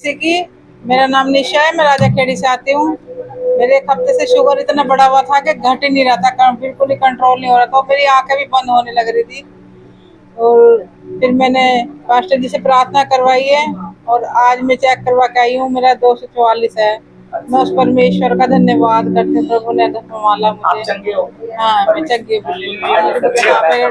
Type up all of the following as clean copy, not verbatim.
जैसे कि मेरा नाम निशा है, मैं राजा खेड़ी से आती हूँ। मेरे एक हफ्ते से शुगर इतना बढ़ा हुआ था कि घट ही नहीं रहा था, बिल्कुल ही कंट्रोल नहीं हो रहा था और मेरी आंखें भी बंद होने लग रही थी। और फिर मैंने पास्टर जी से प्रार्थना करवाई है और आज मैं चेक करवा के आई हूँ, मेरा 244 है। मैं उस परमेश्वर का धन्यवाद करती हूँ, प्रभु ने माला मुझे। चंगे हो? हाँ, मैं चंगी हूँ।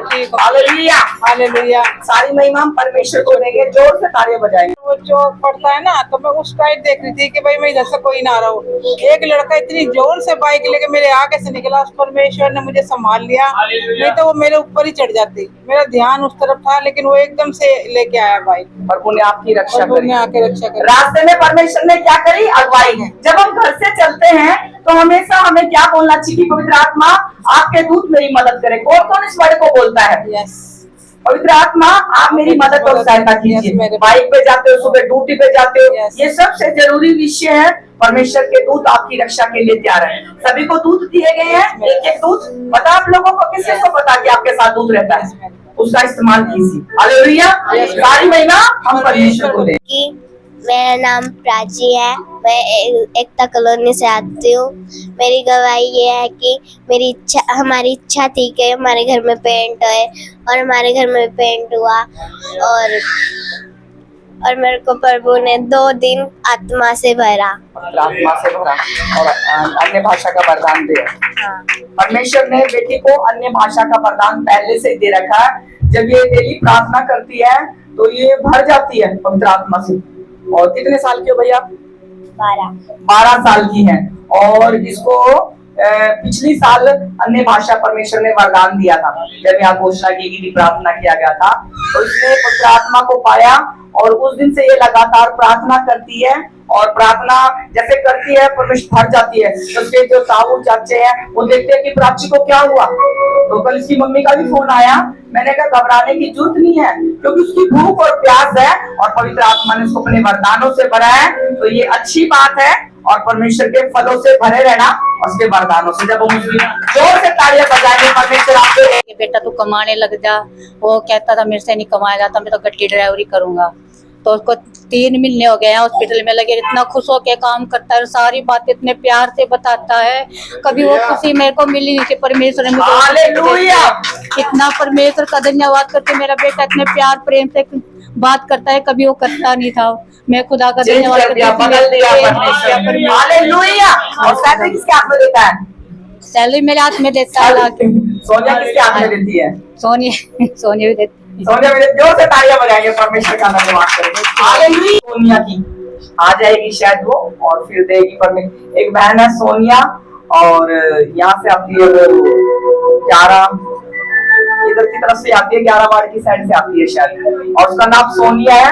ठीक हो। हालेलुया। हालेलुया। सारी महिमा हम परमेश्वर को देंगे, जोर से तालियां बजाएंगे। वो जो पड़ता है ना, तो मैं उस टाइप देख रही थी कि भाई मैं इधर से कोई ना रहा हूँ। एक लड़का इतनी जोर से बाइक लेके मेरे आगे से निकला, उस परमेश्वर ने मुझे संभाल लिया, नहीं तो वो मेरे ऊपर ही चढ़ जाती। मेरा ध्यान उस तरफ था, लेकिन वो एकदम से लेके आया बाइक। प्रभु ने आपकी रक्षा करी। आके रक्षा करी। रास्ते में परमेश्वर ने क्या करी? अगुवाई। जब हम घर से चलते हैं तो हमेशा हमें क्या बोलना चाहिए? पवित्र आत्मा आपके दूत मेरी मदद करे। कौन कौन इस वर्ड को बोलता है? यस। पवित्र आत्मा आप मेरी मदद और सहायता कीजिए। बाइक पे जाते हो, सुबह ड्यूटी पे जाते हो, ये सबसे जरूरी विषय है। परमेश्वर के दूत आपकी रक्षा के लिए तैयार है। सभी को दूत दिए गए हैं, एक एक दूत। पता आप लोगों को, किसी को पता कि आपके साथ दूत रहता है? उसका इस्तेमाल कीजिए। हालेलुया। सारी महिमा हम परमेश्वर को दें। मेरा नाम प्राची है, मैं एकता कॉलोनी से आती हूँ। मेरी गवाही ये है कि हमारी इच्छा थी कि हमारे घर में पेंट होए और हमारे घर में पेंट हुआ। और मेरे को प्रभु ने 2 दिन आत्मा से भरा। आत्मा से भरा और अन्य भाषा का वरदान दिया। हाँ। परमेश्वर ने बेटी को अन्य भाषा का वरदान पहले से दे रखा है। जब ये डेली प्रार्थना करती है तो ये भर जाती है पवित्र आत्मा से। और कितने साल की हो भैया? 12 साल की है। और इसको पिछली साल अन्य भाषा परमेश्वर ने वरदान दिया था। जब यहाँ घोषणा की गई, प्रार्थना किया गया था, तो इसने पवित्र आत्मा को पाया और उस दिन से ये लगातार प्रार्थना करती है। और प्रार्थना जैसे करती है, परमेश्वर भर जाती है। तो उसके जो ताऊ चाचे हैं वो देखते हैं कि प्राची को क्या हुआ। तो कल इसकी मम्मी का भी फोन आया। मैंने कहा घबराने की जरूरत नहीं है, क्योंकि उसकी भूख और प्यास है और पवित्र आत्मा ने उसको अपने वरदानों से भरा है। तो ये अच्छी बात है और परमेश्वर के फलों से भरे रहना, उसके वरदानों से। जब हम जोर से तालियां बजाएंगे, परमेश्वर आपको। बेटा तू कमाने लग जा। वो कहता था मेरे से नहीं कमाया जाता, मैं तो गट्टी ड्राइवरी करूंगा। तो उसको 3 महीने हो गए हैं हॉस्पिटल में लगे। इतना खुश होकर काम करता है, सारी बात इतने प्यार से बताता है। कभी वो खुशी मेरे को मिली नहीं थी, परमेश्वर ने मुझे। हालेलुया। इतना परमेश्वर का धन्यवाद करते। मेरा बेटा इतने प्यार प्रेम से बात करता है, कभी वो करता नहीं था। मैं खुदा का धन्यवाद करती हूँ। हालेलुया। और सैलरी किसके हाथ में देता है? सैलरी मेरे हाथ में देता है। सोनिया किसके हाथ में देती है? सोनिया भी देती है। सोनिया मेरे जोर से तालियां बजाएंगे, परमेश्वर का धन्यवाद करेंगे। हालेलुया। सोनिया की आ जाएगी शायद वो, और फिर देगी परमेश्वर। एक बहन है सोनिया, और यहाँ से आती है 11 इधर की तरफ से आती है, 11 वार्ड की साइड से आती है शायद, और उसका नाम सोनिया है।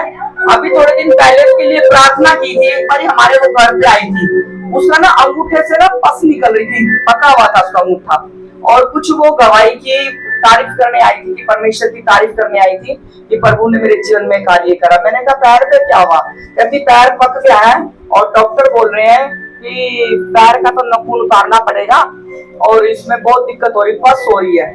अभी थोड़े दिन पहले उसके लिए प्रार्थना की थी। एक बार हमारे वो घर पे आई थी। उसका ना अंगूठे से ना पस निकल रही थी, पका हुआ था उसका अंगूठा। और कुछ वो गवाही की तारीफ करने आई थी, कि परमेश्वर की तारीफ करने आई थी कि प्रभु ने मेरे जीवन में कार्य करा। मैंने कहा पैर पे क्या हुआ? कहती पैर पक गया है और डॉक्टर बोल रहे हैं कि पैर का तो नखून उतारना पड़ेगा और इसमें बहुत दिक्कत हो रही, पस हो रही है।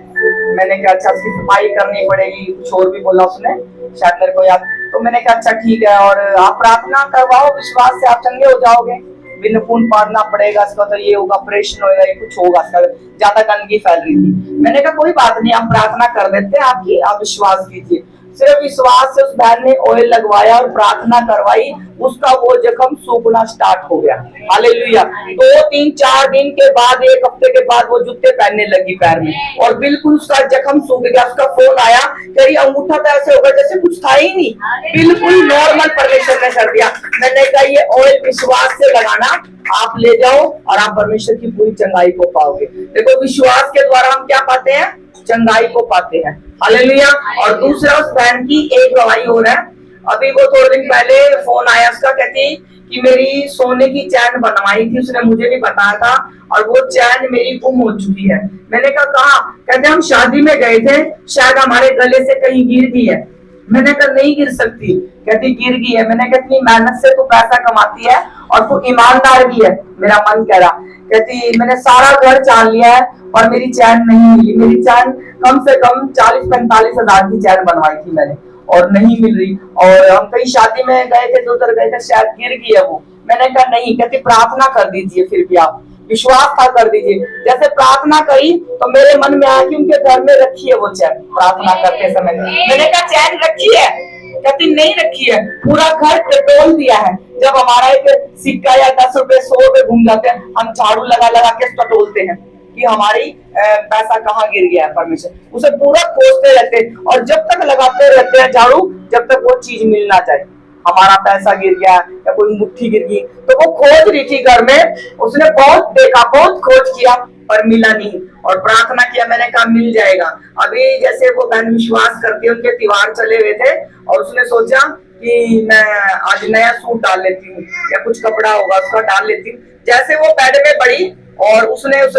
मैंने कहा अच्छा, इसकी सफाई करनी पड़ेगी, कुछ और भी बोला उसने शायद मेरे को याद। तो मैंने कहा अच्छा ठीक है, और आप प्रार्थना करवाओ, विश्वास से आप चंगे हो जाओगे। बिन खून पाड़ना पड़ेगा इसका, तो ये होगा, ऑपरेशन होगा, ये कुछ होगा, इसका ज्यादा गंदगी फैल रही थी। मैंने कहा कोई बात नहीं, हम प्रार्थना कर देते हैं आपकी, आप विश्वास कीजिए। सिर्फ विश्वास से उस बहन ने ऑयल लगवाया और प्रार्थना करवाई, उसका वो जख्म सूखना स्टार्ट हो गया। हालेलुया। 2, 3, 4 दिन के बाद, 1 हफ्ते के बाद वो जूते पहनने लगी पैर में, और बिल्कुल उसका जख्म सूख गया। उसका फोन आया, कहीं अंगूठा तो ऐसे होगा जैसे कुछ था ही नहीं, बिल्कुल नॉर्मल परमेश्वर ने कर दिया। मैंने कहा ये ऑयल विश्वास से लगाना, आप ले जाओ और आप परमेश्वर की पूरी चंगाई को पाओगे। देखो, विश्वास के द्वारा हम क्या पाते हैं? चंगाई को पाते हैं। हालेलुया। और दूसरा, उस बहन की एक गवाही हो रहा है। अभी वो थोड़े दिन पहले फोन आया उसका, कहती कि मेरी सोने की चैन बनवाई थी, उसने मुझे नहीं बताया था, और वो चैन मेरी गुम हो चुकी है। मैंने कहा कहाँ? कहते हम शादी में गए थे, शायद हमारे गले से कहीं गिर गई है। मैंने कहा नहीं गिर सकती। कहती गिर गई है। मैंने कहा इतनी मेहनत से तू पैसा कमाती है और तू ईमानदार भी है, मेरा मन कह रहा। कहती मैंने सारा घर जान लिया है और मेरी चैन नहीं मिली। मेरी चैन कम से कम 40-45 हजार की चैन बनवाई थी मैंने, और नहीं मिल रही। और हम कहीं शादी में गए थे तो उधर गए थे, शायद गिर गई है वो। मैंने कहा नहीं, कहती प्रार्थना कर दीजिए, फिर भी आप विश्वास था कर दीजिए। जैसे प्रार्थना करी तो मेरे मन में आया कि उनके घर में रखी है वो चैन प्रार्थना करते समय। मैंने कहा चैन रखी है? कहती नहीं रखी है, पूरा घर टटोल दिया है। जब हमारा एक सिक्का या 10 रुपए 100 रुपए घूम जाते हैं, हम झाड़ू लगा लगा के टटोलते हैं कि हमारी पैसा कहाँ गिर गया है। परमेश्वर उसे पूरा खोजते रहते हैं, और जब तक लगाते रहते हैं झाड़ू, जब तक वो चीज मिल ना जाए। हमारा पैसा गिर गया या कोई मुट्ठी गिर गई, तो वो खोज रही थी घर में। उसने बहुत देखा, बहुत खोज किया, पर मिला नहीं। और प्रार्थना किया, मैंने कहा मिल जाएगा। अभी जैसे वो बहन विश्वास करती है, उनके त्योहार चले हुए थे, और उसने सोचा कि मैं आज नया सूट डाल लेती हूँ, या कुछ कपड़ा होगा उसका डाल लेती हूँ। जैसे वो बेड में पड़ी और उसने उस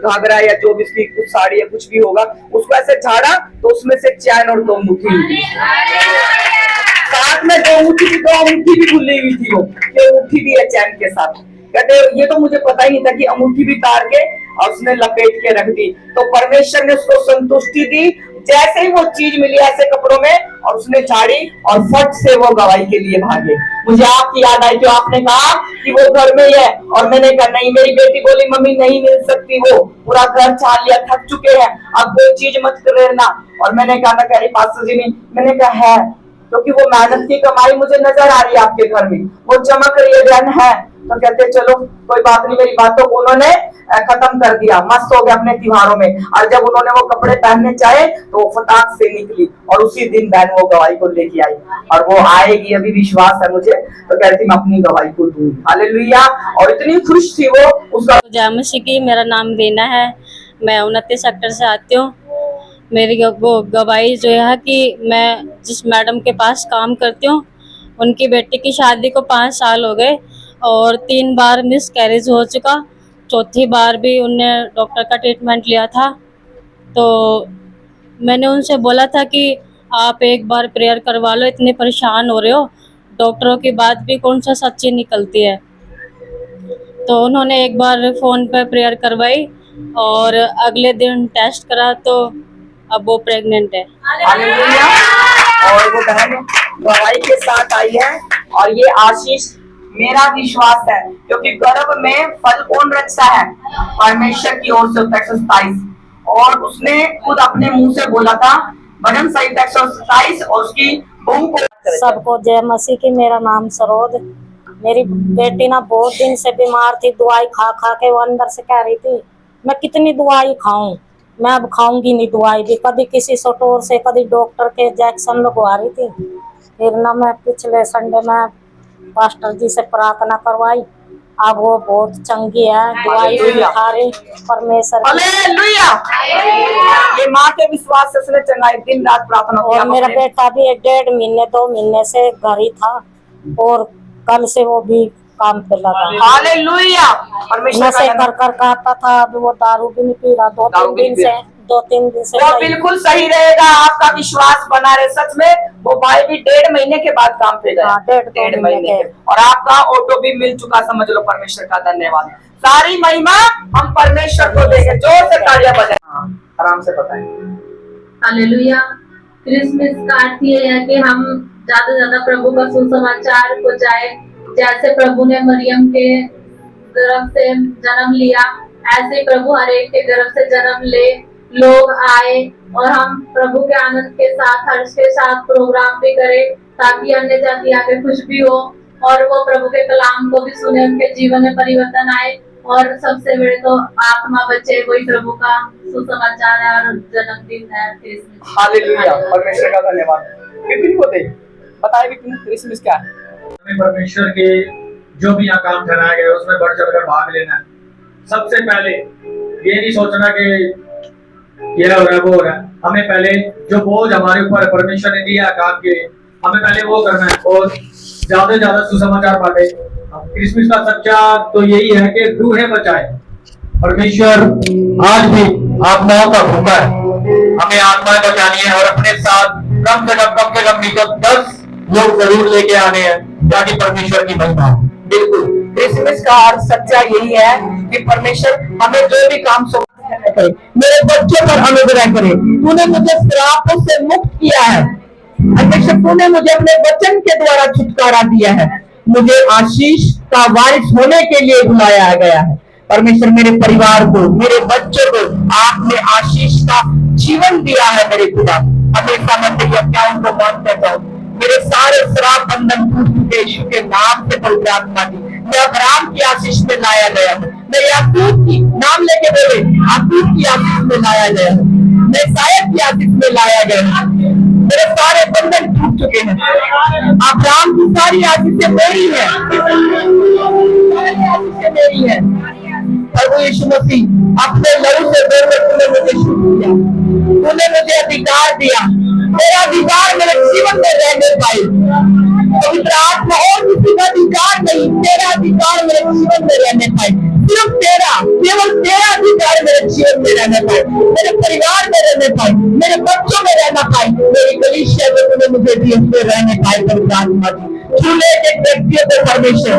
घाघरा या जो भी उसकी कुछ साड़ी या कुछ भी होगा, उसको ऐसे झाड़ा, तो उसमें से चैन और 2 मुट्ठी, साथ में 2 मुट्ठी की 2 अंगूठी भी खुली हुई थी। वो ये अंगूठी भी है चैन के साथ। कहते ये तो मुझे पता ही नहीं था कि अंगूठी भी तार के और उसने लपेट के रख दी। तो परमेश्वर ने उसको संतुष्टि दी। जैसे ही वो चीज मिली ऐसे कपड़ों में, और उसने झाड़ी और फट से वो गवाही के लिए भागे। मुझे आपकी याद आई जो आपने कहा कि वो घर में ही है, और मैंने कहा नहीं। मेरी बेटी बोली मम्मी नहीं मिल सकती, वो पूरा घर छान लिया, थक चुके हैं, अब कोई चीज मत करना। और मैंने कहा ना, कह रही पास्टर जी ने, मैंने कहा है, क्योंकि वो मेहनत की कमाई मुझे नजर आ रही है आपके घर में, वो चमक रही है, धन है। तो कहते चलो कोई बात नहीं। मेरी बातों को उन्होंने खत्म कर दिया, मस्त हो गया अपने त्योहारों में। और जब उन्होंने वो कपड़े पहनने चाहे तो वो फटाक से निकली, और उसी दिन बहन वो गवाही को लेके आई, और वो आएगी, अभी विश्वास है मुझे। तो कहती मैं अपनी गवाही को दूंगी। हालेलुया। और इतनी खुश थी वो उसका। जय मसीह की। मेरा नाम रीना है, मैं 29 सेक्टर से आती हूँ। मेरी वो गवाही जो है कि मैं जिस मैडम के पास काम करती हूँ, उनकी बेटी की शादी को 5 साल हो गए, और 3 बार मिस कैरेज हो चुका। चौथी बार भी उनने डॉक्टर का ट्रीटमेंट लिया था। तो मैंने उनसे बोला था कि आप एक बार प्रेयर करवा लो, इतने परेशान हो रहे हो, डॉक्टरों की बात भी कौन सा सच्ची निकलती है। तो उन्होंने एक बार फ़ोन पर प्रेयर करवाई, और अगले दिन टेस्ट करा तो अब वो प्रेग्नेंट है। हालेलुया। और वो बहन गवाही के साथ आई है, और ये आशीष मेरा विश्वास है, क्योंकि गर्भ में फल कौन रचता है? परमेश्वर की ओर से। 127, और उसने खुद अपने मुंह से बोला था, भजन संहिता 127, और उसकी बहू को। सबको जय मसीह की। मेरा नाम सरोज। मेरी बेटी ना बहुत दिन से बीमार थी, दवाई खा खा के वो अंदर से कह रही थी मैं कितनी दवाई खाऊं, मैं अब खाऊंगी नहीं दवाई भी। कभी किसी स्टोर से, कभी डॉक्टर के इंजेक्शन लगवा रही थी। फिर ना मैं पिछले संडे में पास्टर जी से प्रार्थना करवाई, अब वो बहुत चंगी है, दवाई भी खा रही। परमेश्वर हालेलुया। ये माँ के विश्वास से उसने चंगाई, दिन रात प्रार्थना किया। और मेरा बेटा भी 1.5 महीने 2 महीने से घर ही था, और कल से वो भी काम पे लगा। हालेलुया। परमेश्वर नशे कर कर खाता था, अब वो दारू भी नहीं पी रहा। 2-3 दिन से वो बिल्कुल सही रहेगा। आपका विश्वास बना रहे। सच में वो भाई भी 1.5 महीने के बाद काम पे गया। 1.5 महीने के, और आपका ऑटो भी मिल चुका, समझ लो। परमेश्वर का धन्यवाद। सारी महिमा हम परमेश्वर को देंगे। जोर से तालियां बजाएं। आराम से बताएं। हालेलुया। क्रिसमस का अर्थ ये है कि हम ज्यादा से ज्यादा प्रभु का सुसमाचार पहुंचाए। जैसे प्रभु ने मरियम के गर्भ से जन्म लिया, ऐसे प्रभु हर एक के गर्भ से जन्म ले, लोग आए, और हम प्रभु के आनंद के साथ, हर्ष के साथ प्रोग्राम भी करें, ताकि अन्य जाति आके खुश भी हो, और वो प्रभु के कलाम को भी सुने, उनके जीवन में परिवर्तन आए। और सबसे बड़े तो आत्मा बचे, वही प्रभु का सुसमाचार है और जन्मदिन है क्रिसमस। हालेलुया। परमेश्वर का धन्यवाद। विपिन को दे बताए, विपिन क्रिसमस क्या है? हमें परमेश्वर के जो भी यहाँ काम कराया गया उसमें बढ़ चढ़ कर भाग लेना है। सबसे पहले ये नहीं सोचना कि ये हो रहा है वो हो रहा है। हमें पहले जो बोझ हमारे ऊपर परमेश्वर ने दिया काम के, हमें पहले वो करना है, और ज्यादा से ज्यादा सुसमाचार बांटे। क्रिसमस का सच्चा तो यही है कि रूहें बचाए। परमेश्वर आज भी आत्माओं का भूखा है, हमें आत्माएं बचानी है, और अपने साथ कम से कम नहीं तो 10 लोग जरूर लेके आने हैं, ताकि परमेश्वर की महिमा हो। बिल्कुल। क्रिसमस का अर्थ सच्चा यही है कि परमेश्वर हमें जो भी काम करे, मेरे बच्चों पर अनुग्रह करे। तूने मुझे श्रापों से मुक्त किया है, परमेश्वर तूने मुझे अपने वचन के द्वारा छुटकारा दिया है, मुझे आशीष का वारिस होने के लिए बुलाया गया है। परमेश्वर मेरे परिवार को, मेरे बच्चों को आपने आशीष का जीवन दिया है मेरे खुदा। हमेशा मैं तेरी आज्ञाओं को मानता जाऊं। मेरे सारे श्राप बंधन टूट चुके यीशु के नाम से पवित्र आत्मा दी। मैं अब्राहम की आशीष में लाया गया हूँ, मैं याकूब की नाम लेके बोले याकूब की आशीष में लाया गया हूँ, मैं सायद की आशीष में लाया गया हूँ। मेरे सारे बंधन टूट चुके हैं। अब्राहम की सारी आशीषें मेरी है, सारी आशीषें मेरी है। प्रभु यीशु मसीह अपने लहू से तूने मुझे शुद्ध किया, तूने मुझे अधिकार दिया, तेरा अधिकार मेरे जीवन में रहने पाए। पवित्र आत्मा और किसी का अधिकार नहीं, तेरा अधिकार मेरे जीवन में रहने पाए। सिर्फ तेरा, केवल तेरा अधिकार मेरे जीवन में रहने पाए, मेरे परिवार में रहने पाए, मेरे बच्चों में रहना पाए, मेरी कलीसिया में तूने मुझे दी उसमें रहने पाए। पवित्र आत्मा छूले एक व्यक्ति को परमेश्वर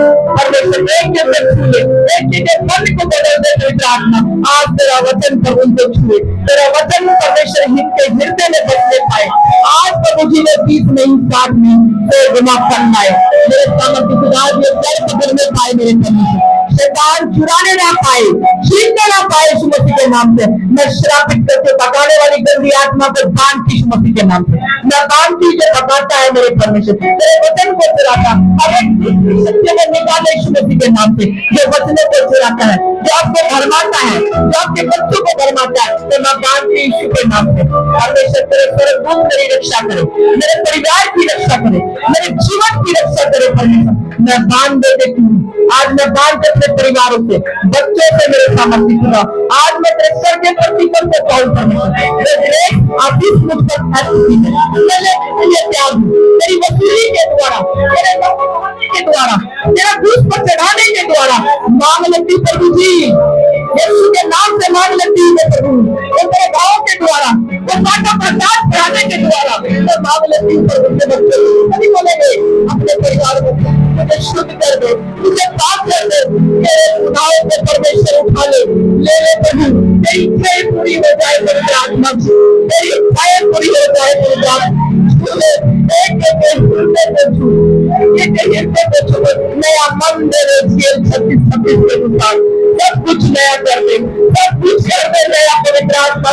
एक जैसे छूले, एक के मन को बदल दे। पवित्र आत्मा आज तेरा वचन पर उनको छुए, तेरा वचन परमेश्वर इनके हृदय में बसने पाए। आज प्रभु जी ने 30 नहीं 60 नहीं 100 गुना करना है मेरे सामर्थ्य खुदा ये दर पकड़ने पाए, मेरे परमेश्वर शैतान चुराने ना पाए, छीनने ना पाए यीशु मसीह के नाम से। मैं श्रापित करके पकाने वाली गंदी आत्मा को बांधती यीशु मसीह के नाम से, मैं बांधती जो पकाता है मेरे परमेश्वर, तेरे वचन को चुराता और एक सत्य में निकाले यीशु मसीह के नाम से, जो वचनों को चुराता है, जो आपको भरमाता है, जो आपके बच्चों को भरमाता है, तो मैं बांधती यीशु के नाम से। परमेश्वर तेरे स्वर्गदूत मेरी रक्षा करे, मेरे परिवार की रक्षा करे, मेरे जीवन की रक्षा करे। परमेश्वर मैं बांध देती हूँ, आज मैं बांध के अपने परिवारों से, बच्चों से मेरे सामर्थ्य खुदा, आज मैं तेरे स्वर्ग के प्रतिफल को पाऊं। परमेश्वर आशीष मुझ पर फैलती है, मैं त्याग तेरी वसूली के द्वारा, तेरे के द्वारा, तेरा क्रूस पर चढ़ाने के द्वारा मांग लेती प्रभु जी, यीशु के नाम से मांग लेती है प्रभु। वो तेरे गाँव के द्वारा, वो बातों का दांत बढ़ाने के द्वारा मैं मांग लेती हूँ प्रभु के बच्चे सभी बोलेंगे अपने परिवार को मुझे शुद्ध कर दे, मुझे पाप कर दे, तेरे गुनाहों को परमेश्वर उठा ले ले प्रभु। तेरी इच्छाएं पूरी हो जाए पवित्र आत्मा, तेरी इच्छाएं पूरी हो जाए पवित्र आत्मा। नया मन दे दे 36 के अनुसार सब कुछ नया कर दे, सब कुछ कर दे नया पवित्र आत्मा।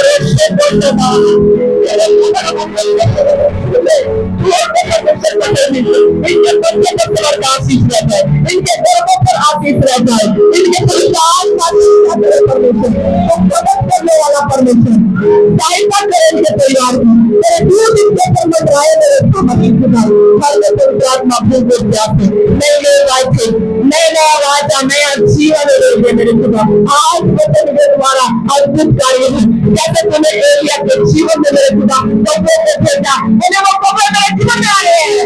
इनके बच्चे पर स्वर्ग का आशीष रहता है, इनके गर्भों पर आशीष रहता है, इनके परिवार का आशीष रहता है। परमेश्वर तो मदद करने वाला परमेश्वर सहायता करे इनके परिवार की, तेरे दूध इनके पर मंडराए मेरे सामर्थ्य खुदा। हर में पवित्र आत्मा भूल को जाते नए वायदे, नया वादा, नया जीवन दे मेरे खुदा। आज वचन के द्वारा अद्भुत कार्य है, जैसे तूने एलिया के जीवन में मेरे खुदा कब्रों को भेजा, उन्हें वो कब्र मेरे जीवन में आ रहे हैं,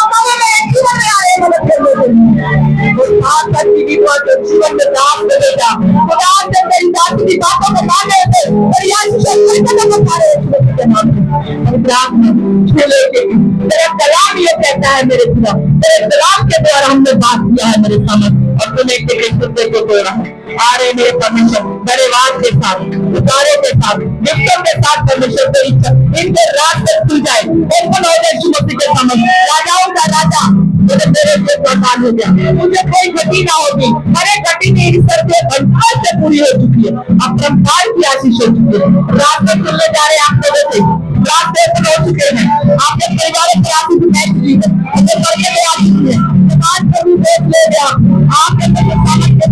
कब्र मेरे जीवन में आ रहे हैं मदद करने के लिए। उस बात का जीवन में दान दे देगा खुदा, जब मेरी दास की बातों को मान रहे थे और यहाँ से कदम उठा रहे हैं के नाम से छूले के तेरा कलाम ये कहता है मेरे खुदा, तेरे कलाम के द्वारा हमने बात किया है मेरे सामने और तूने एक दूसरे को तोड़ा है। आ रहे मेरे परमेश्वर धन्यवाद के साथ, उतारे के साथ, विक्रम के साथ परमेश्वर तेरी इच्छा इनके रात से खुल जाए, ओपन हो जाए यीशु मसीह के सामने। राजाओं का राजा मुझे मेरे लिए प्रदान हो गया, मुझे कोई गति ना होगी, हरे गति मेरी सर के भंडार से पूरी हो चुकी है, अब ब्रह्मांड की आशीष हो चुकी है। रात में खुलने जा रहे आप लोगों से रात से ओपन हो चुके हैं, आपके परिवार की आशीष मैच हुई है, अपने परिवार में आशीष है, समाज पर भी देख ले गया आपके समाज के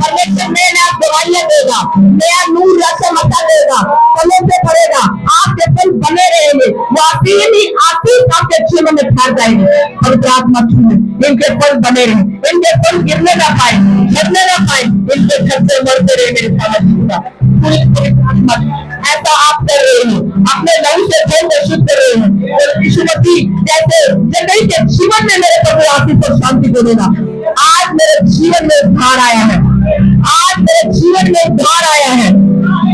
परमेश्वर नया दवाइयां देगा, नया नूर रक्षा मचा देगा, फलों से भरेगा, आपके फल बने रहेंगे, वो आशीष आपके जीवन में फैल जाएंगे। पवित्र आत्मा छूने इनके फल बने रहे, इनके फल गिरने ना पाए, झड़ने ना पाए, इनके खर्चे मरते रहे मेरे सामने। ऐसा आप कर रहे हैं, अपने लहू से धन शुद्ध कर रहे हैं और यीशु मसीह जैसे जंगली के जीवन में मेरे प्रभु आशीष और शांति को देना। आज मेरे जीवन में उद्धार आया है, आज मेरे जीवन में उद्धार आया है,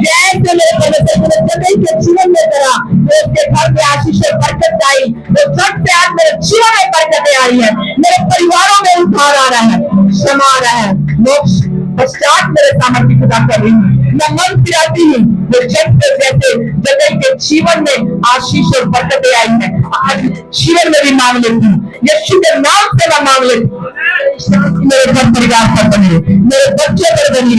जैसे मेरे परमेश्वर ने जंगली के जीवन में करा, वो उसके घर में आशीष और बरकत आई, वो सच से आज मेरे जीवन में बरकतें आई है, मेरे परिवारों में उद्धार आ रहा है, क्षमा आ रहा है, मोक्ष पश्चात मेरे सामर्थ्य खुदा कर रही हूँ। मैं मन फिराती हूँ वो जब जैसे जगह के जीवन में आशीष और बरकतें आई है। आज जीवन में भी मांग लेती हूँ, यीशु के नाम से मैं मांग लेती हूँ, मेरे घर परिवार पर बने, मेरे बच्चे पर बनी।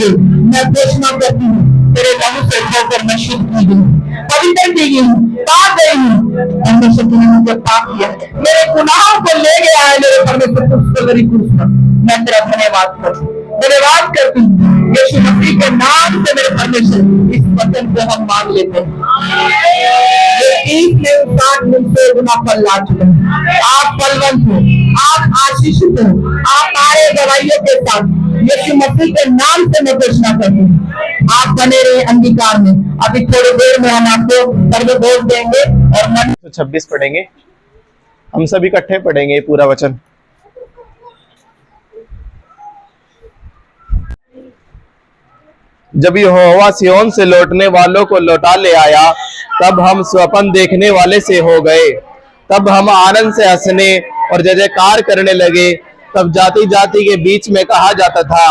मैं घोषणा करती हूँ तेरे लहू से धोकर मैं शुद्ध की गई, पवित्र की गई, पाप गई हूँ। परमेश्वर तूने मुझे पाप किया, मेरे गुनाहों को ले गया है मेरे परमेश्वर क्रूस पर। मैं तेरा धन्यवाद करती हूँ यीशु मसीह के नाम से। मेरे परमेश्वर इस वचन को हम मांग लेते हैं। मुझसे गुना फल ला चुके हैं। आप फलवंत हो, आप आशीषित हो, आप आए गवाहियों के साथ यीशु मसीह के नाम से मैं घोषणा करती हूँ। आप बने रहे अंगीकार में। अभी थोड़ी देर में हम आपको सर्व बोल देंगे और मन 26 पढ़ेंगे, हम सब इकट्ठे पढ़ेंगे पूरा वचन। जब यहोवा सिय्योन से लौटने वालों को लौटा ले आया, तब हम स्वप्न देखने वाले से हो गए। तब हम आनंद से हंसने और जय जयकार करने लगे। तब जाति जाति के बीच में कहा जाता था,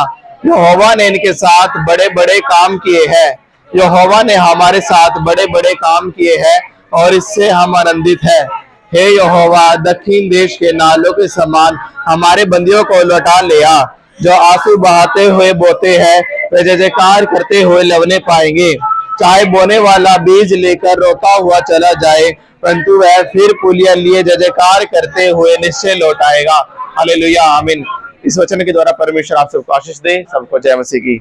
यहोवा ने इनके साथ बड़े बड़े काम किए हैं। यहोवा ने हमारे साथ बड़े बड़े काम किए हैं और इससे हम आनंदित हैं। हे यहोवा, दक्षिण देश के नालों के समान हमारे बंदियों को लौटा ले आ। जो आंसू बहाते हुए बोते हैं वे जय जयकार करते हुए लवने पाएंगे। चाहे बोने वाला बीज लेकर रोता हुआ चला जाए, परंतु वह फिर पुलिया लिए जय जयकार करते हुए निश्चय लौट आएगा। हालेलुया, आमीन। इस वचन के द्वारा परमेश्वर आप सबको आशीष दे। सबको जय मसीह की।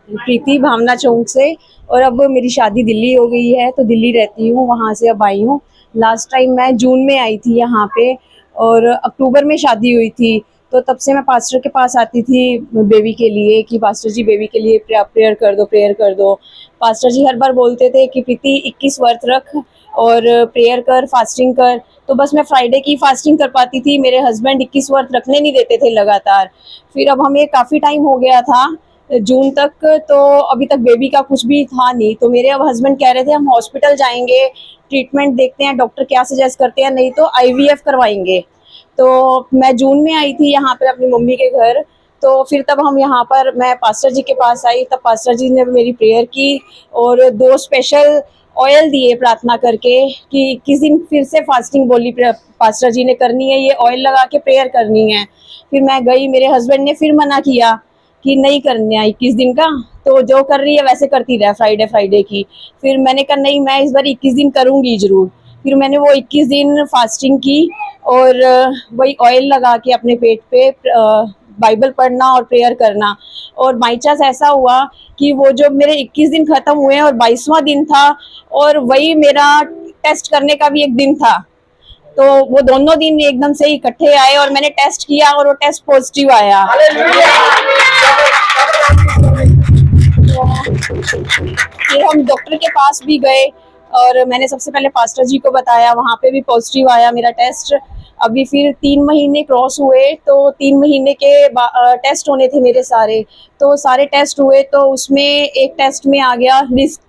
प्रीति भावना चौक से, और अब मेरी शादी दिल्ली हो गई है तो दिल्ली रहती हूँ, वहाँ से अब आई हूँ। लास्ट टाइम मैं जून में आई थी यहाँ पे और अक्टूबर में शादी हुई थी। तो तब से मैं पास्टर के पास आती थी बेबी के लिए कि पास्टर जी बेबी के लिए प्रेयर कर दो। पास्टर जी हर बार बोलते थे कि प्रीति 21 व्रत रख और प्रेयर कर, फास्टिंग कर। तो बस मैं फ्राइडे की फास्टिंग कर पाती थी, मेरे हस्बैंड 21 व्रत रखने नहीं देते थे लगातार। फिर अब हमें काफ़ी टाइम हो गया था जून तक, तो अभी तक बेबी का कुछ भी था नहीं। तो मेरे अब हस्बैंड कह रहे थे हम हॉस्पिटल जाएंगे, ट्रीटमेंट देखते हैं डॉक्टर क्या सजेस्ट करते हैं, नहीं तो IVF करवाएंगे। तो मैं जून में आई थी यहाँ पे अपनी मम्मी के घर। तो फिर तब हम यहाँ पर मैं पास्टर जी के पास आई, तब पास्टर जी ने मेरी प्रेयर की और 2 स्पेशल ऑयल दिए प्रार्थना करके कि किस दिन फिर से फास्टिंग बोली पास्टर जी ने करनी है, ये ऑयल लगा के प्रेयर करनी है। फिर मैं गई, मेरे हस्बैंड ने फिर मना किया कि नहीं करना है 21 दिन का, तो जो कर रही है वैसे करती रहे फ्राइडे की। फिर मैंने कहा नहीं, मैं इस बार 21 दिन करूँगी ज़रूर। फिर मैंने वो 21 दिन फास्टिंग की और वही ऑयल लगा के अपने पेट पे बाइबल पढ़ना और प्रेयर करना। और बाई चांस ऐसा हुआ कि वो जो मेरे 21 दिन ख़त्म हुए और 22वां दिन था और वही मेरा टेस्ट करने का भी एक दिन था। तो वो दोनों दिन एकदम से इकट्ठे आए और मैंने टेस्ट किया और वो टेस्ट पॉजिटिव आया। फिर हम डॉक्टर के पास भी गए और मैंने सबसे पहले पास्टर जी को बताया, वहाँ पे भी पॉजिटिव आया मेरा टेस्ट। अभी फिर 3 महीने क्रॉस हुए तो 3 महीने के टेस्ट होने थे मेरे सारे, तो सारे टेस्ट हुए तो उसमें एक टेस्ट में आ गया रिस्क।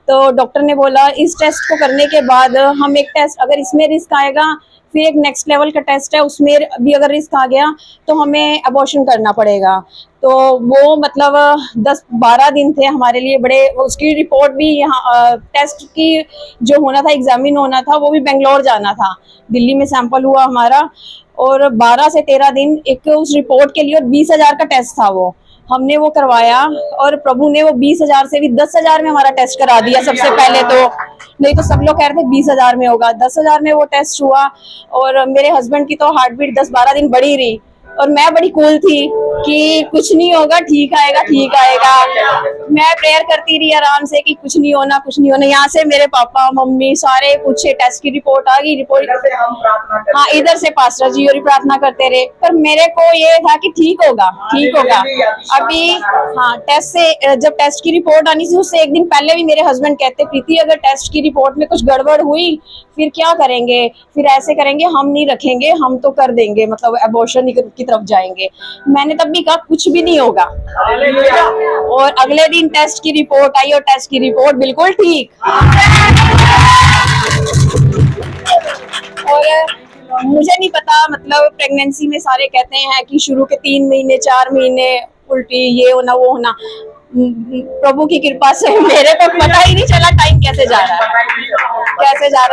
तो डॉक्टर ने बोला इस टेस्ट को करने के बाद हम एक टेस्ट, अगर इसमें रिस्क आएगा फिर एक नेक्स्ट लेवल का टेस्ट है, उसमें भी अगर रिस्क आ गया तो हमें अबॉर्शन करना पड़ेगा। तो वो मतलब 10-12 दिन थे हमारे लिए बड़े। उसकी रिपोर्ट भी यहाँ टेस्ट की जो होना था, एग्जामिन होना था, वो भी बेंगलोर जाना था। दिल्ली में सैंपल हुआ हमारा और 12 से 13 दिन एक उस रिपोर्ट के लिए, और 20,000 का टेस्ट था वो, हमने वो करवाया और प्रभु ने वो 20,000 से भी 10,000 में हमारा टेस्ट करा दिया सबसे पहले। तो नहीं तो सब लोग कह रहे थे 20,000 में होगा, 10,000 में वो टेस्ट हुआ। और मेरे हस्बैंड की तो हार्ट बीट 10-12 दिन बढ़ी रही और मैं बड़ी कूल थी कि कुछ नहीं होगा, ठीक आएगा ठीक आएगा। मैं प्रेयर करती रही आराम से कि कुछ नहीं होना कुछ नहीं होना। यहाँ से मेरे पापा मम्मी सारे पूछे, टेस्ट की रिपोर्ट आ गई, रिपोर्ट हाँ इधर से पास्टर जी और प्रार्थना करते रहे, पर मेरे को ये था कि ठीक होगा ठीक होगा। अभी हाँ टेस्ट से जब टेस्ट की रिपोर्ट आनी थी उससे एक दिन पहले भी मेरे हस्बैंड कहते, प्रीति अगर टेस्ट की रिपोर्ट में कुछ गड़बड़ हुई फिर क्या करेंगे, फिर ऐसे करेंगे हम नहीं रखेंगे, हम तो कर देंगे, मतलब अबॉर्शन की तरफ जाएंगे। मैंने तब भी कहा कुछ भी नहीं होगा। और अगले दिन टेस्ट की रिपोर्ट आई और टेस्ट की रिपोर्ट बिल्कुल ठीक। और मुझे नहीं पता, मतलब प्रेगनेंसी में सारे कहते हैं कि शुरू के 3 महीने 4 महीने उल्टी ये होना वो होना, प्रभु की कृपा से मेरे को पता ही नहीं चला टाइम कैसे जा रहा है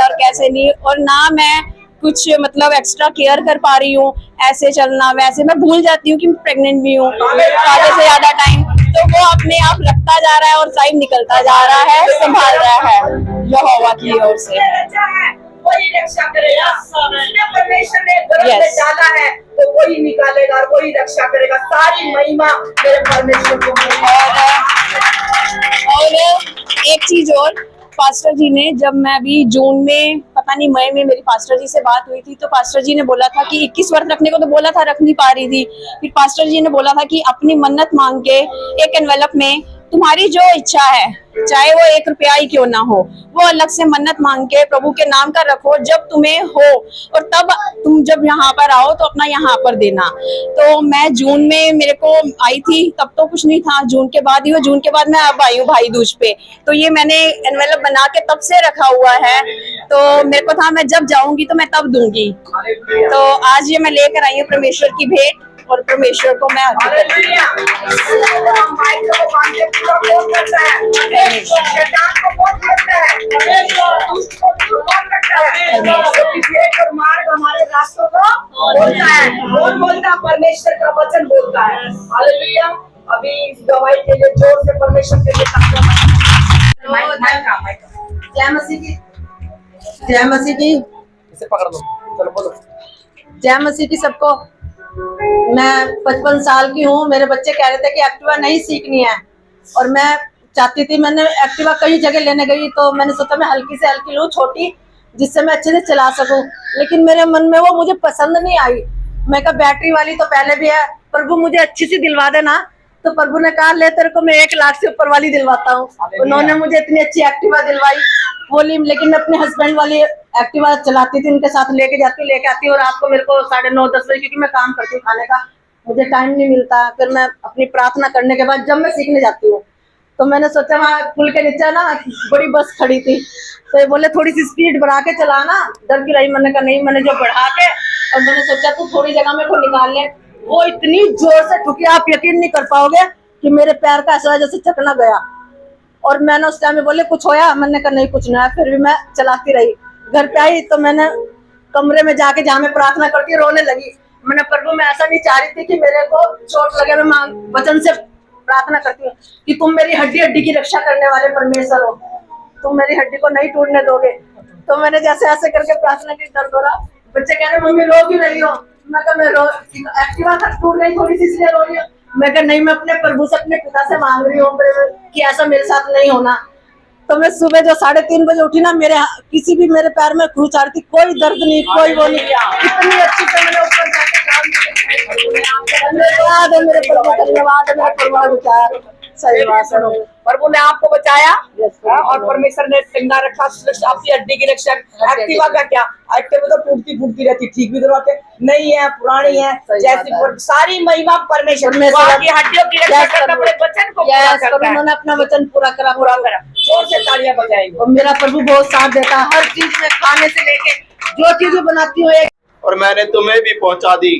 और कैसे नहीं। और ना मैं कुछ मतलब एक्स्ट्रा केयर कर पा रही हूँ, ऐसे चलना वैसे मैं भूल जाती हूँ कि मैं प्रेग्नेंट भी हूँ आधे से ज्यादा टाइम। तो वो अपने आप लगता जा रहा है और टाइम निकलता जा रहा है, संभाल रहा है यहोवा की ओर से। वही रक्षा करेगा। जिसने परमेश्वर ने गर्भ में डाला है तो वही निकालेगा और वही रक्षा करेगा। सारी महिमा मेरे परमेश्वर को और एक चीज और, पास्टर जी ने जब मैं अभी जून में पता नहीं मई में मेरी पास्टर जी से बात हुई थी, तो पास्टर जी ने बोला था कि 21 व्रत रखने को तो बोला था, रख नहीं पा रही थी। फिर पास्टर जी ने बोला था कि अपनी मन्नत मांग के एक एनवेलप में तुम्हारी जो इच्छा है, चाहे वो 1 रुपया ही क्यों ना हो, वो अलग से मन्नत मांग के प्रभु के नाम का रखो जब तुम्हें हो, और तब तुम जब यहाँ पर आओ तो अपना यहाँ पर देना। तो मैं जून में मेरे को आई थी, तब तो कुछ नहीं था, जून के बाद ही हुआ। जून के बाद मैं अब आई हूँ भाई दूज पे, तो ये मैंने एनवेलप बना के तब से रखा हुआ है। तो मेरे को था मैं जब जाऊंगी तो मैं तब दूंगी। तो आज ये मैं लेकर आई हूँ परमेश्वर की भेंट, और परमेश्वर को मैं मार्ग हमारे रास्तों को बोलता है, कौन बोलता है? परमेश्वर का वचन बोलता है। हालेलुया। अभी इस गवाही के लिए जोर से परमेश्वर के लिए जय मसीह की, जय मसीह की, इसे पकड़ लो, चलो बोलो। जय मसीह की सबको। मैं 55 साल की हूँ। मेरे बच्चे कह रहे थे कि एक्टिवा नहीं सीखनी है, और मैं चाहती थी, मैंने एक्टिवा कई जगह लेने गई, तो मैंने सोचा मैं हल्की से हल्की लूँ, छोटी, जिससे मैं अच्छे से चला सकूं। लेकिन मेरे मन में वो मुझे पसंद नहीं आई। मैं कहा बैटरी वाली तो पहले भी है, प्रभु मुझे अच्छी सी दिलवा देना। तो प्रभु ने कहा ले तेरे को मैं 1 लाख से ऊपर वाली दिलवाता हूँ। उन्होंने मुझे इतनी अच्छी एक्टिवा दिलवाई बोली। लेकिन मैं अपने हस्बैंड वाली एक्टिवा चलाती थी, उनके साथ लेके जाती लेके आती, और रात को मेरे को 9:30-10 बजे, क्योंकि मैं काम करती हूँ खाने का, मुझे टाइम नहीं मिलता। फिर मैं अपनी प्रार्थना करने के बाद जब मैं सीखने जाती हूँ, तो मैंने सोचा वहाँ पुल के नीचे ना बड़ी बस खड़ी थी, तो ये बोले थोड़ी सी स्पीड बढ़ा के चलाना। डर की रही, मैंने कहा नहीं, मैंने जो बढ़ा के, और मैंने सोचा तू थोड़ी जगह में को निकाल ले। वो इतनी जोर से ठुकी, आप यकीन नहीं कर पाओगे कि मेरे पैर का ऐसा जैसे चकना गया। और मैंने उस टाइम में बोले कुछ होया, मैंने कहा नहीं कुछ नहीं है। फिर भी मैं चलाती रही। घर पे आई तो मैंने कमरे में जाके, जहाँ मैं प्रार्थना करती, रोने लगी। मैंने प्रभु मैं ऐसा नहीं चाह रही थी कि मेरे को चोट लगे। मैं वचन से प्रार्थना करती हूँ कि तुम मेरी हड्डी हड्डी की रक्षा करने वाले परमेश्वर हो, तुम मेरी हड्डी को नहीं टूटने दोगे। तो मैंने जैसे ऐसे करके प्रार्थना की, दर्द हो रहा। बच्चे कह रहे मम्मी रो क्यों रही हो? मैं कहा मैं एक्टिवा टूट गई थोड़ी सी इसलिए रो रही हूँ। मैं कहा नहीं, मैं अपने प्रभु से, अपने पिता से मांग रही हूँ कि ऐसा मेरे साथ नहीं होना। तो मैं सुबह जो 3:30 बजे उठी ना, मेरे किसी भी मेरे पैर में खरूंच आ रही थी, कोई दर्द नहीं, कोई वो नहीं। इतनी अच्छी से मैंने ऊपर जाके धन्यवाद है मेरे प्रभु, धन्यवाद है मेरे प्रभु विचार। सही बात है, प्रभु ने आपको बचाया और परमेश्वर ने जिंदा रखा, आपकी हड्डी की रक्षा। एक्टिवा का क्या, एक्टिवा तो टूटती फूटती रहती, ठीक भी करवाते नहीं है, पुरानी है, जैसी सारी महिमा परमेश्वर में हड्डियों की रक्षा करता, अपने वचन को पूरा करता है। उन्होंने अपना वचन पूरा करा। जोर से तालियां बजाएंगे। और मेरा प्रभु बहुत साथ देता है, हर चीज में, खाने से लेके जो चीजें बनाती हूँ। और मैंने तुम्हें भी पहुंचा दी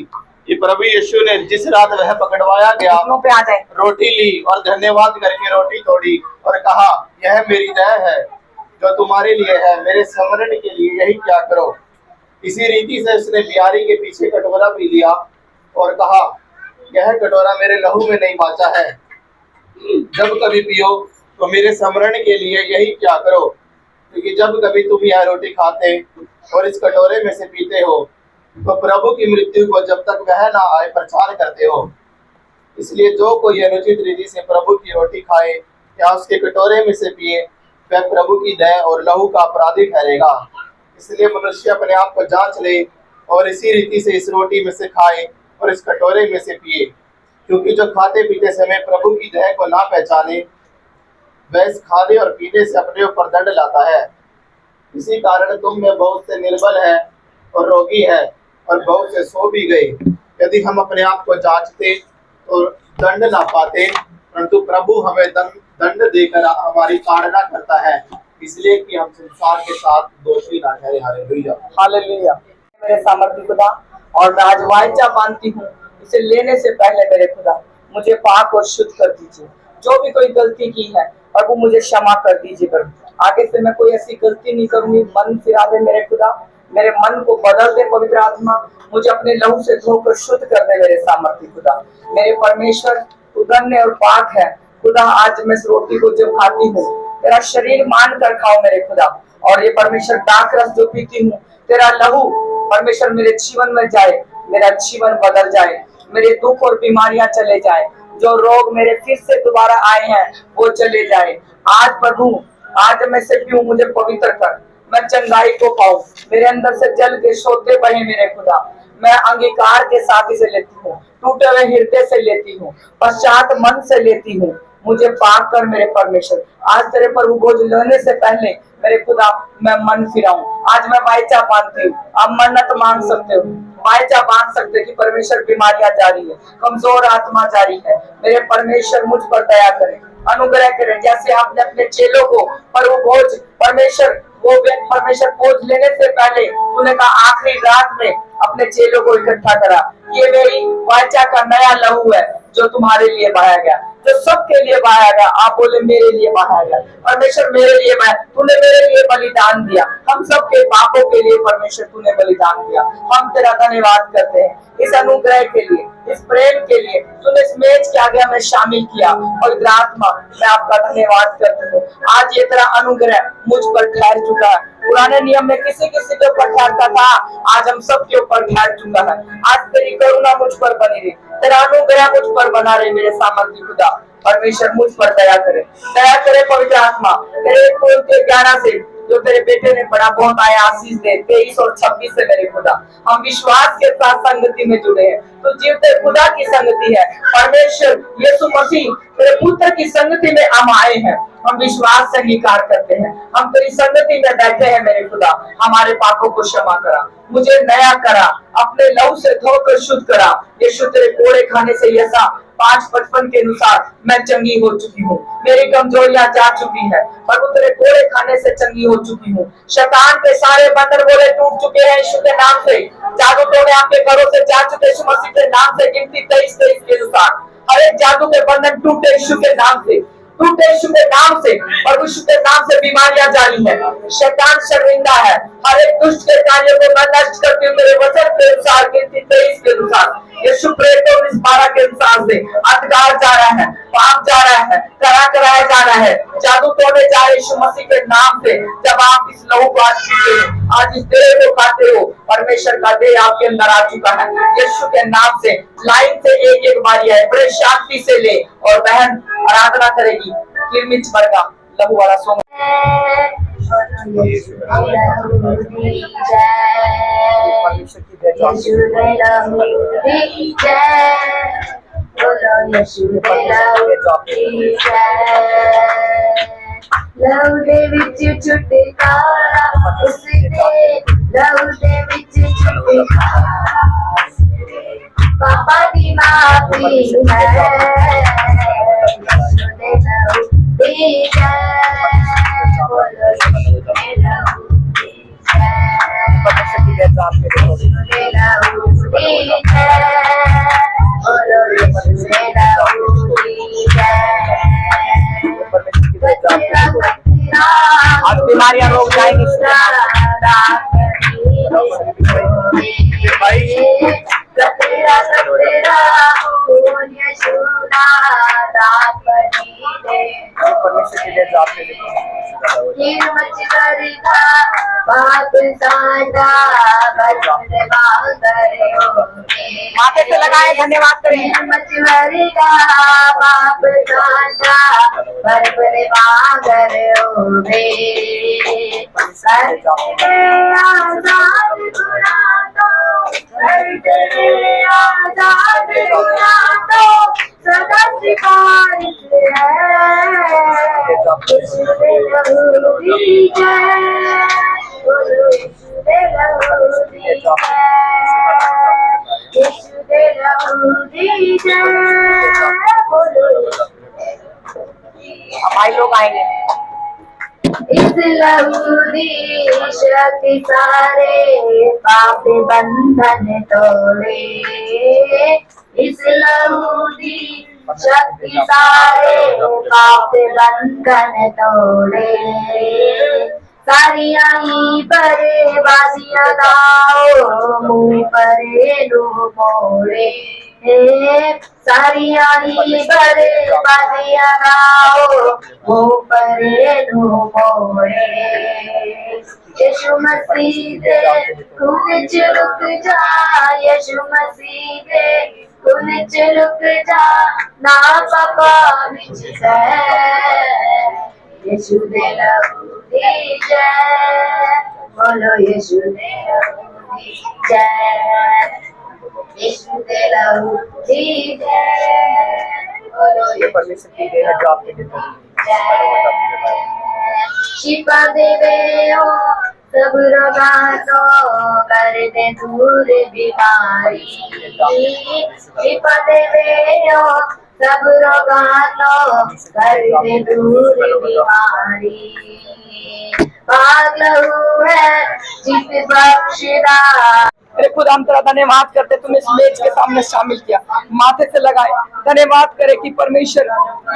कि प्रभु यीशु ने जिस रात वह पकड़वाया गया, पे आ जाए, रोटी ली और धन्यवाद करके रोटी तोड़ी और कहा यह मेरी देह है जो तुम्हारे लिए है, मेरे स्मरण के लिए यही क्या करो। इसी रीति से उसने बियारी के पीछे कटोरा पी लिया और कहा यह कटोरा मेरे लहू में नहीं बाचा है, जब कभी पियो तो मेरे स्मरण के लिए यही क्या करो। क्योंकि जब कभी तुम यह रोटी खाते और इस कटोरे में से पीते हो तो प्रभु की मृत्यु को जब तक वह ना आए प्रचार करते हो। इसलिए जो कोई अनुचित रीति से प्रभु की रोटी खाए या उसके कटोरे में से पिए, वह प्रभु की देह और लहू का अपराधी ठहरेगा। इसलिए मनुष्य अपने आप को जांच ले और इसी रीति से इस रोटी में से खाए और इस कटोरे में से पिए। क्योंकि जो खाते पीते समय प्रभु की देह को ना पहचाने, वह इस खाने और पीने से अपने ऊपर दंड लाता है। इसी कारण तुम में बहुत से निर्बल है और रोगी है और बहुत से सो भी गए। यदि हम अपने आप को जांचते तो दंड ना पाते, परंतु प्रभु हमें दंड देकर हमारी ताड़ना करता है, इसलिए कि हम संसार के साथ दोषी ना ठहरे। Hallelujah, hallelujah. मेरे सामर्थ्य खुदा, और मैं आज वाचा मानती हूँ, इसे लेने से पहले मेरे खुदा मुझे पाक और शुद्ध कर दीजिए। जो भी कोई गलती की है प्रभु मुझे क्षमा कर दीजिए प्रभु, आगे से मैं कोई ऐसी गलती नहीं करूंगी। मन फिरा दे मेरे खुदा, मेरे मन को बदल दे पवित्र आत्मा, मुझे अपने लहू से धोकर शुद्ध कर दे मेरे सामर्थ्य खुदा। मेरे परमेश्वर तू धन्य और पाक है खुदा। आज मैं इस रोटी को जब खाती हूँ तेरा शरीर मान कर खाओ मेरे खुदा, और ये परमेश्वर दाख रस जो पीती हूँ तेरा लहू परमेश्वर मेरे जीवन में जाए, मेरा जीवन बदल जाए, मेरे दुख और बीमारियां चले जाए, जो रोग मेरे फिर से दोबारा आए हैं वो चले जाए। आज प्रभु आज मैं से पीऊं, मुझे पवित्र कर, मैं चंगाई को पाऊं, मेरे अंदर से जल के सोते बहे मेरे खुदा। मैं अंगीकार के साथ इसे लेती हूँ, टूटे हुए हृदय से लेती हूँ, पश्चात मन से लेती हूँ, मुझे पाक कर मेरे परमेश्वर। आज तेरे प्रभु बोझ लेने से पहले मेरे खुदा मैं मन फिराऊं। आज मैं वाचा बांधती हूँ, आप मन्नत मांग सकते हो, वाचा बांध सकते कि परमेश्वर बीमारियां जारी है, कमजोर आत्मा जारी है, मेरे परमेश्वर मुझ पर दया करें, अनुग्रह करें। जैसे आपने अपने चेलों को पर वो बोझ परमेश्वर परमेश्वर बोझ लेने से पहले उन्होंने कहा आखिरी रात में अपने चेलों को इकट्ठा करा, ये मेरी वाचा का नया लहू है जो तुम्हारे लिए बहाया गया, जो सबके लिए बहाया गया। आप बोले मेरे लिए बहाया गया, परमेश्वर मेरे लिए बहाया, तूने मेरे लिए बलिदान दिया, हम सबके पापों के लिए परमेश्वर तूने बलिदान दिया। हम तेरा धन्यवाद करते हैं इस अनुग्रह के लिए, इस प्रेम के लिए, तूने इस मेज के आगे हमें शामिल किया। पवित्र आत्मा मैं आपका धन्यवाद करती हूँ, आज ये तेरा अनुग्रह मुझ पर ठहर चुका है। पुराने नियम में किसी किसी के ऊपर ठहरता था, आज हम सबके ऊपर ठहर चुका है। आज तेरी करुणा मुझ पर बनी रही, तेरा अनुग्रह मुझ पर बना रहे मेरे सामर्थ्य खुदा। परमेश्वर मुझ पर दया करे पवित्र आत्मा, तेरे फूल के 11 से जो तेरे बेटे ने बड़ा बहुत आया आशीष दे, 23 और 26 से मेरे खुदा हम विश्वास के साथ संगति में जुड़े हैं, तो जीवते खुदा की संगति है। परमेश्वर यीशु मसीह तेरे पुत्र की संगति में हम आए हैं, हम विश्वास से अंगीकार करते हैं, हम तेरी संगति में बैठे हैं मेरे खुदा। हमारे पापों को क्षमा करा, मुझे नया करा, अपने लहू से धोकर शुद्ध करा। यीशु तेरे कोड़े खाने से यसा 5:55 के अनुसार मैं चंगी हो चुकी हूँ, मेरी कमजोरियां जा चुकी है, प्रभु तेरे कोड़े खाने से चंगी हो चुकी हूँ। शैतान के सारे बंधन बोले टूट चुके हैं यीशु के नाम से, जादू टोने आपके घरों से जा चुके यीशु मसीह के नाम से। गिनती 23 के अनुसार हर एक जादू के बंधन टूटे यीशु के नाम से, टूटे यीशु के नाम से, और यीशु के नाम से बीमारियां जारी है। शैतान शर्मिंदा है, हर एक दुष्ट के कार्य को मैं नष्ट करती हूँ तेरे वचन के अनुसार। गिनती 23 के अनुसार यीशु प्रेरितों 19:12 के अनुसार से अधिकार जा रहा है, पाप जा रहा है, कराया जा रहा है, जादू तोड़े जा रहे यीशु मसीह के नाम से। जब आप इस लहू को आज पीते हो, आज इस देह को खाते हो, परमेश्वर का देह आपके अंदर आ चुका है यीशु के नाम से। लाइन से एक बारी आए, बड़े शांति से ले, और बहन आराधना करेगी किरमिच भर का लहू वाला सॉन्ग। लहू दे विच छुटकारा उसने, लहू दे विच छुटकारा पापा की माफी है। यीशु दे लहू दी जय, बोलो यीशु दे लहू दी जय, यीशु दे लहू दी जय, बोलो यीशु दे लहू दी जय। आज बीमारियां रोक जाएंगी माथे से लगाए, धन्यवाद करें। सदा सिफारिश है, यीशु दे लहू दी जय, बोलो यीशु दे लहू दी जय, यीशु दे लहू दी जय, बोलो भाई लोग आएंगे। इस लहू दी शक्ति सारे पाप बंधन तोड़े, इस लहू दी शक्ति सारे पाप बंधन तोड़े, सारिया ही बर्बादियां लाओ मुंह पर लो मोड़े, सारिया ही बर्बादियां लाओ मुंह पर लो मोड़े। यीशु मसीह दे खून च रुक जा, यीशु मसीह दे खून च रुक जा, ना पापा विच है यीशु दे लहू दी जय, बोलो यीशु दे लहू दी जय, यीशु दे लहू दी जय, बोलो ये परमेश्वर की देन है जो आपके लिए शिपा देवे हो सब रोगां तो कर दे दूर बीमारी, शिपा देवे हो सब रोगां तो कर दे दूर बीमारी, भाग लहू है जीत बख्शदा। अरे खुदा हम तेरा धन्यवाद करते, तुमने इस मेज के सामने शामिल किया, माथे से लगाए। धन्यवाद करे कि परमेश्वर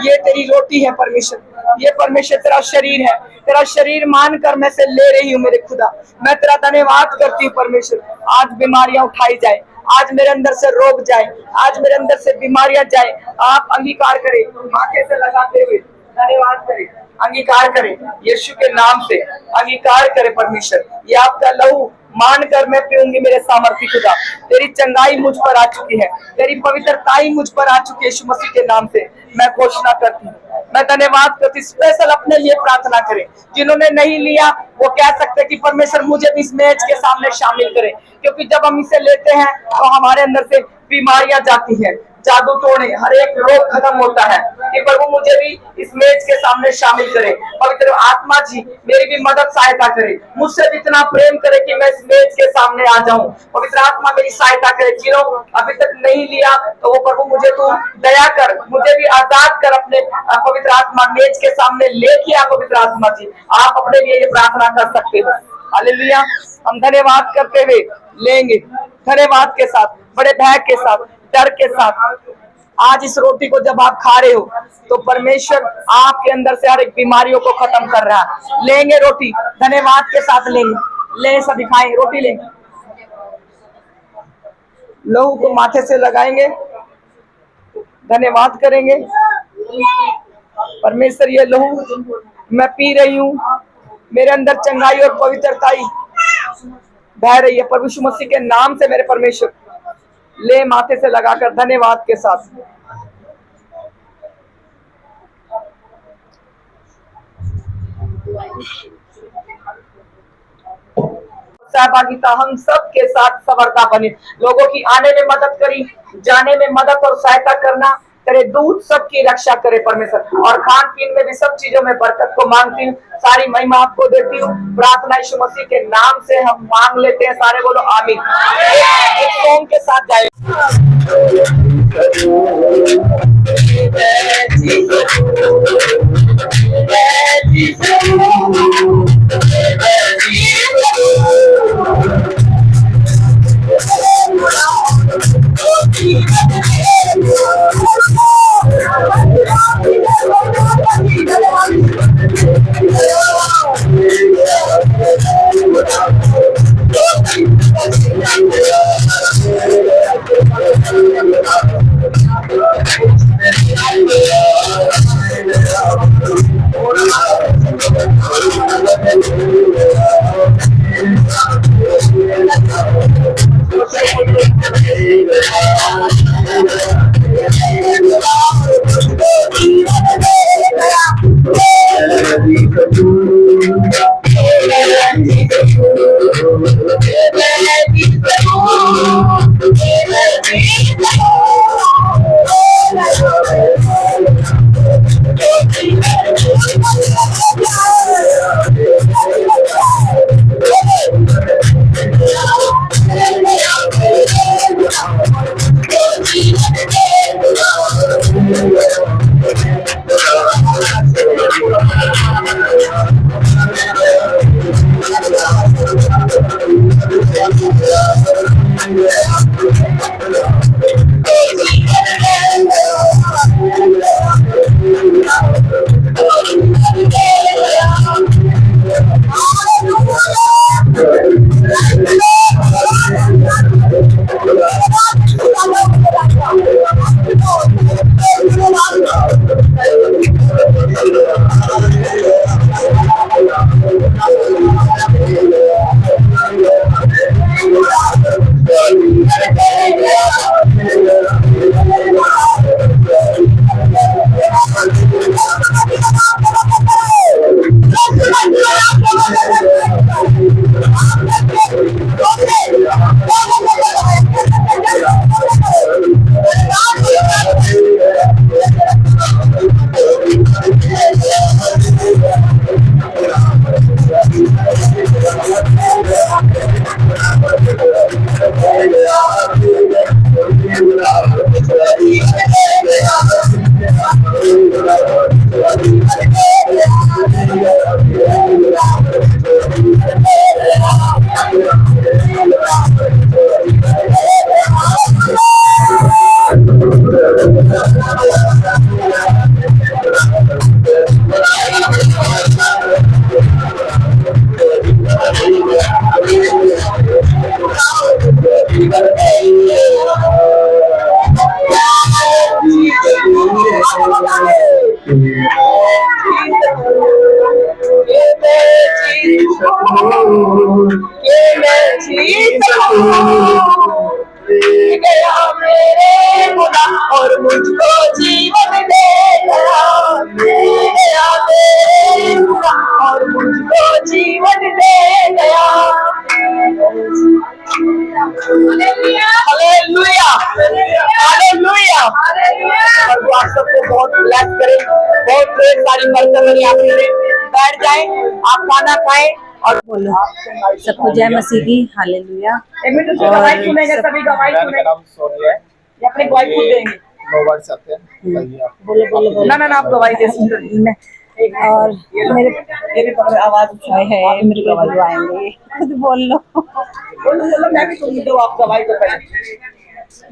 ये तेरी रोटी है, परमेश्वर ये परमेश्वर तेरा शरीर है, तेरा शरीर मानकर मैं से ले रही हूँ मेरे खुदा। मैं तेरा धन्यवाद करती हूँ परमेश्वर, आज बीमारियां उठाई जाए, आज मेरे अंदर से रोग जाए, आज मेरे अंदर से बीमारियां जाए। आप अंगीकार करें, माथे से लगाते हुए धन्यवाद करें, अंगीकार करें यीशु के नाम से, अंगीकार करें परमेश्वर। ये आपका लहू मानकर मैं पीऊंगी मेरे सामर्थी खुदा। तेरी चंगाई मुझ पर आ चुकी है, तेरी पवित्रताई मुझ पर आ चुकी है। यीशु मसीह के नाम से मैं घोषणा करती हूँ, मैं धन्यवाद करती। स्पेशल अपने लिए प्रार्थना करें, जिन्होंने नहीं लिया वो कह सकते कि परमेश्वर मुझे भी इस मेज के सामने शामिल करें, क्योंकि जब हम इसे लेते हैं तो हमारे अंदर से बीमारियां जाती हैं, जादू टोने, हर एक रोग खत्म होता है। कि प्रभु मुझे भी इस मेज के सामने शामिल करे। पवित्र आत्मा जी मेरी भी मदद सहायता करे, मुझसे भी इतना प्रेम करे कि मैं इस मेज के सामने आ जाऊं। पवित्र आत्मा मेरी सहायता करे। जिन्हों अभी तक नहीं लिया तो वो प्रभु मुझे तू दया कर, मुझे भी आजाद कर। अपने पवित्र आत्मा मेज के सामने लेके आ। पवित्र आत्मा जी आप अपने लिए ये प्रार्थना कर सकते हो। हालेलुया। हम धन्यवाद करते हुए लेंगे, धन्यवाद के साथ, बड़े भय के साथ, डर के साथ। आज इस रोटी को जब आप खा रहे हो तो परमेश्वर आपके अंदर से हर एक बीमारियों को खत्म कर रहा है। लेंगे रोटी, धन्यवाद के साथ लेंगे, ले सभी खाएं, रोटी लेंगे, लहू को माथे से लगाएंगे, धन्यवाद करेंगे। परमेश्वर ये लहू मैं पी रही हूँ, मेरे अंदर चंगाई और पवित्रताई बह रही है प्रभु यीशु मसीह के नाम से। मेरे परमेश्वर ले माथे से लगाकर धन्यवाद के साथ। सहभागिता हम सब के साथ सवरता बने, लोगों की आने में मदद करी, जाने में मदद और सहायता करना। तेरे दूत सबकी रक्षा करे परमेश्वर, और खान पीन में भी सब चीजों में बरकत को मांगती हूँ। सारी महिमा आपको देती हूँ। प्रार्थना यीशु मसीह के नाम से हम मांग लेते हैं। सारे बोलो आमीन। एक सॉन्ग के साथ जाए। सकूं ये मैं जी सकूं गया मेरे खुदा और मुझको जीवन दे गया मेरे खुदा और मुझको जीवन दे गया। Hallelujah hallelujah. प्रभु आप सबको बहुत ब्लेस करे, बहुत ढेर सारी बरकत मिले। आप बैठ जाए, आप खाना खाएं और बोलो सबको जय मसीह की हालेलुया। एक मिनट से गवाही सुनेंगे, सभी गवाही सुनेंगे। नाम सोनिया है, ये अपनी गवाही खुद देंगे। नो वर्ड्स आते हैं। बोलो बोलो बोलो। ना आप गवाही दे। और मेरे पर आवाज है मेरे को बुलवाएंगे, खुद बोल लो। बोलो मैं भी सुनती हूँ, आप गवाही तो पहले।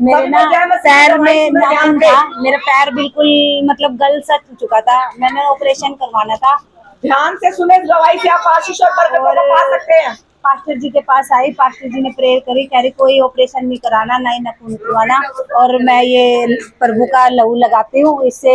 मेरे ना सबको जय मसीह की पैर गवाही में सुनना ध्यान नाखून दे। था, मेरा पैर बिल्कुल मतलब गल सा चुका था, मैंने ऑपरेशन करवाना था। ध्यान से सुने, इस गवाही से आप आशीष और बरकतों को पा सकते हैं। पास्टर जी के पास आई, पास्टर जी ने प्रेयर करी, कह रही कोई ऑपरेशन नहीं कराना, ना ही नाखून उतरवाना, और मैं ये प्रभु का लहू लगाती हूँ, इससे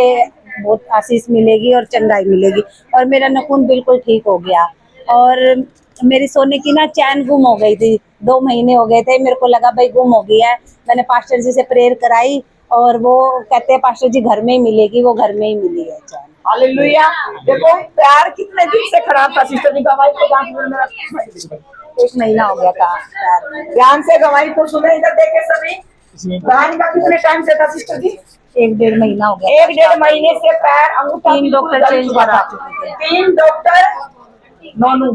बहुत आशीष मिलेगी और चंगाई मिलेगी। और मेरा नाखून बिल्कुल ठीक हो गया। और मेरी सोने की ना चैन गुम हो गई थी, 2 महीने हो गए थे, मेरे को लगा भाई गुम हो गई है। मैंने पास्टर जी से प्रेयर कराई और वो कहते हैं पास्टर जी घर में ही मिलेगी, वो घर में ही मिली है चैन। हालेलुया। देखो पैर कितने दिन से खराब था, सिस्टर की गवाही को ध्यान 1 महीना हो गया था पैर। ध्यान से गवाही को सुने, इधर देखे सभी। बहन का कितने टाइम से था सिस्टर जी? 1-1.5 महीना हो गया। 1-1.5 महीने से पैर अंगूठा 3 डॉक्टर चेंज करा चुके थे। 3 डॉक्टर नोनू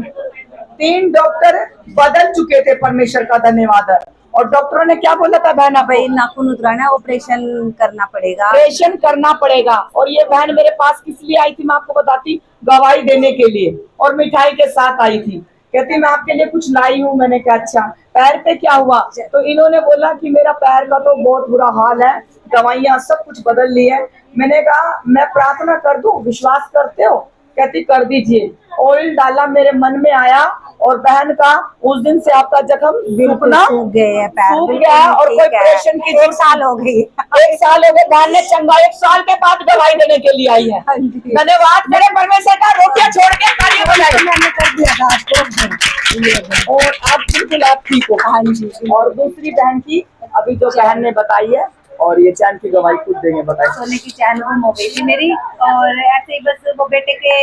3 डॉक्टर बदल चुके थे। परमेश्वर का धन्यवाद है। और डॉक्टरों ने क्या बोला था बहन? भाई नाखून उतराना, ऑपरेशन करना पड़ेगा, ऑपरेशन करना पड़ेगा। और ये बहन मेरे पास किस लिए आई थी मैं आपको बताती, गवाही देने के लिए, और मिठाई के साथ आई थी। कहती मैं आपके लिए कुछ लाई हूँ। मैंने कहा अच्छा, पैर पे क्या हुआ? तो इन्होंने बोला कि मेरा पैर का तो बहुत बुरा हाल है, दवाइयाँ सब कुछ बदल ली है। मैंने कहा मैं प्रार्थना कर दूं, विश्वास करते हो? कहती कर दीजिए। ऑयल डाला, मेरे मन में आया, और बहन का उस दिन से आपका जख्म सूखना सूख गए हैं पैर, सूख गया है, और कोई ऑपरेशन की 1 साल हो गई। 1 साल हो गए। बहन ने चंगा 1 साल के बाद दवाई देने के लिए आई है। धन्यवाद मेरे परमेश्वर का। रोटियां छोड़ के तालियां बजाइए। मैंने कर दिया था आपको। और आप बिल्कुल आप ठीक हो। हाँ जी। और दूसरी बहन की अभी जो बहन ने बताई है, और ये चैन की गवाही खुद देंगे, बताइए। सोने की चैन गुम हो गई थी मेरी, और ऐसे ही बस वो बेटे के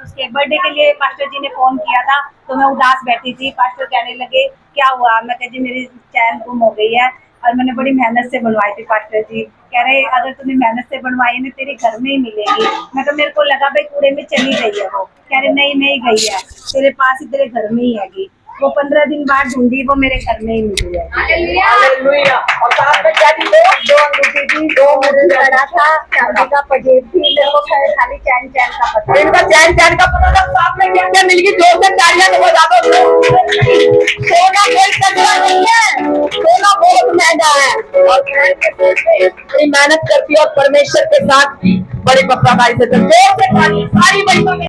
उसके बर्थडे के लिए पास्टर जी ने फोन किया था, तो मैं उदास बैठी थी। पास्टर कहने लगे क्या हुआ? मैं कह जी मेरी चैन गुम हो गई है, और मैंने बड़ी मेहनत से बनवाई थी। पास्टर जी कह रहे अगर तूने मेहनत से बनवाई है तेरे घर में ही मिलेगी। मैं तो मेरे को लगा भाई कूड़े में चली गई है। वो कह रहे नहीं गई है, तेरे पास ही, तेरे घर में ही हैगी। वो 15 दिन बाद ढूंढी, वो मेरे घर में ही मिली है। हालेलुया। और साथ में क्या दी? 2 अंगूठी थी, 2 लड़ा था, चांदी का पजेब थी, मेरे को खाली चैन का पता। इनका चैन का पता था। साथ में क्या क्या मिल गई? 2 से तालियां तो बजा दो। सोना कोई कचरा नहीं है, सोना बहुत महंगा है। और बड़ी मेहनत करती है, और परमेश्वर के साथ भी बड़ी वफादारी से करती है। 2 से तालियां सारी बड़ी